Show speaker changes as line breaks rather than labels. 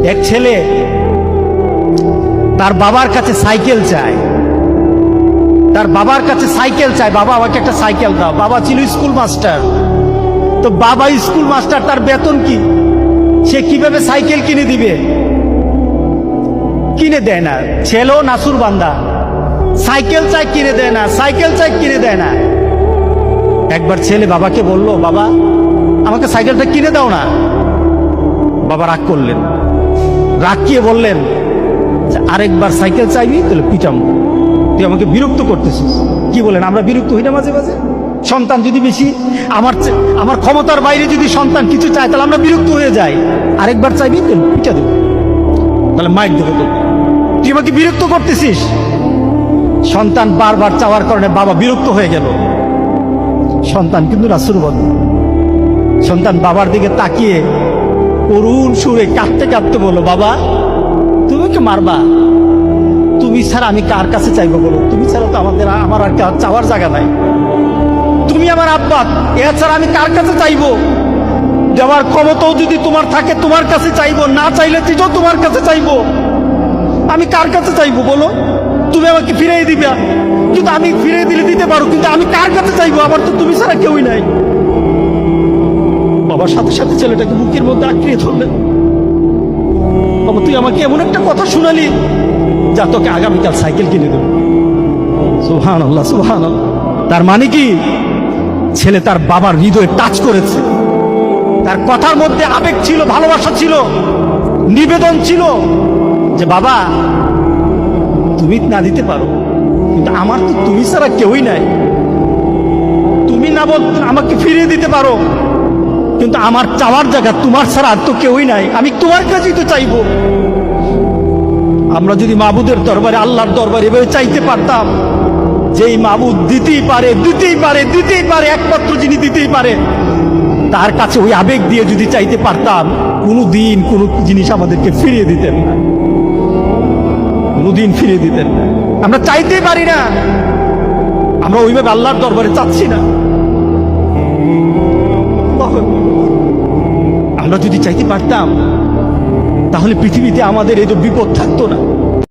এক ছেলে তার বাবার কাছে সাইকেল চায়, তার বাবার কাছে সাইকেল চায়, বাবা আমাকে একটা সাইকেল দাও। বাবা ছিল স্কুল মাস্টার, তো বাবা স্কুল মাস্টার, তার বেতন কি, সে কিভাবে সাইকেল কিনে দিবে? কিনে দেয় না। ছেলেও নাসুর বান্দা, সাইকেল চাই কিনে দেয় না, সাইকেল চাই কিনে দেয় না। একবার ছেলে বাবাকে বলল, বাবা আমাকে সাইকেলটা কিনে দাও না। বাবা রাগ করলেন, রাগ কিয়ে বললেন, আরেকবার সাইকেল চাইবি তাহলে পিটামো, তুই আমাকে বিরক্ত করতেছিস। কি বলেন, আমরা বিরক্ত হই না মাঝে মাঝে? সন্তান যদি বেশি আমার ক্ষমতার বাইরে যদি সন্তান কিছু চায় তাহলে আমরা বিরক্ত হয়ে যাই। আরেকবার চাইবি তাহলে পিটা দেবো, তাহলে মাইর দেবো, তো তুই আমাকে বিরক্ত করতেছিস। সন্তান বারবার চাওয়ার কারণে বাবা বিরক্ত হয়ে গেল। সন্তান কিন্তু রাসূল বলে, সন্তান বাবার দিকে তাকিয়ে করুণ সুরে কাঁদতে কাঁদতে বলল, বাবা তুমি কি মারবা? তুমি ছাড়া আমি কার কাছে চাইবো বলো? তুমি ছাড়া তো আমার আর চাওয়ার জায়গা নাই। তুমি আমার আব্বা, এছাড়া আমি কার কাছে চাইবো? যাওয়ার ক্ষমতাও যদি তোমার থাকে তোমার কাছে চাইবো, না চাইলে তুইও তোমার কাছে চাইবো। আমি কার কাছে চাইবো বলো? তুমি আমাকে ফিরিয়ে দিবা, কিন্তু আমি ফিরিয়ে দিলে দিতে পারো, কিন্তু আমি কার কাছে চাইবো? আমার তো তুমি ছাড়া কেউই নাই। বাবার সাথে সাথে ছেলেটাকে বুকের মধ্যে আঁকড়িয়ে ধরলেন। বাবা তুই আমাকে এমন একটা কথা শুনালি, যা তোকে আগামীকাল সাইকেল কিনে দেবো। সুবহানাল্লাহ, সুবহানাল্লাহ। তার মানে কি, ছেলে তার বাবার হৃদয়ে টাচ করেছে। তার কথার মধ্যে আবেগ ছিল, ভালোবাসা ছিল, নিবেদন ছিল, যে বাবা তুমি না দিতে পারো, কিন্তু আমার তো তুমি ছাড়া কেউই নাই। তুমি না বল আমাকে ফিরিয়ে দিতে পারো, কিন্তু আমার চাওয়ার জায়গা তোমার ছাড়া আর তো কেউই নাই, আমি তোমার কাছেই তো চাইবো। আমরা যদি মাবুদের দরবারে, আল্লাহর দরবারে এভাবে চাইতে পারতাম, যেই মাবুদ দিতেই পারে, দিতেই পারে, দিতেই পারে, একমাত্র যিনি দিতেই পারে, তার কাছে ওই আবেগ দিয়ে যদি চাইতে পারতাম, কোনোদিন কোনো জিনিস আমাদেরকে ফিরিয়ে দিতেন না, কোনোদিন ফিরিয়ে দিতেন না। আমরা চাইতেই পারি না, আমরা ওইভাবে আল্লাহর দরবারে চাচ্ছি না। আমরা যদি চাইতে পারতাম, তাহলে পৃথিবীতে আমাদের এই বিপদ থাকতো না।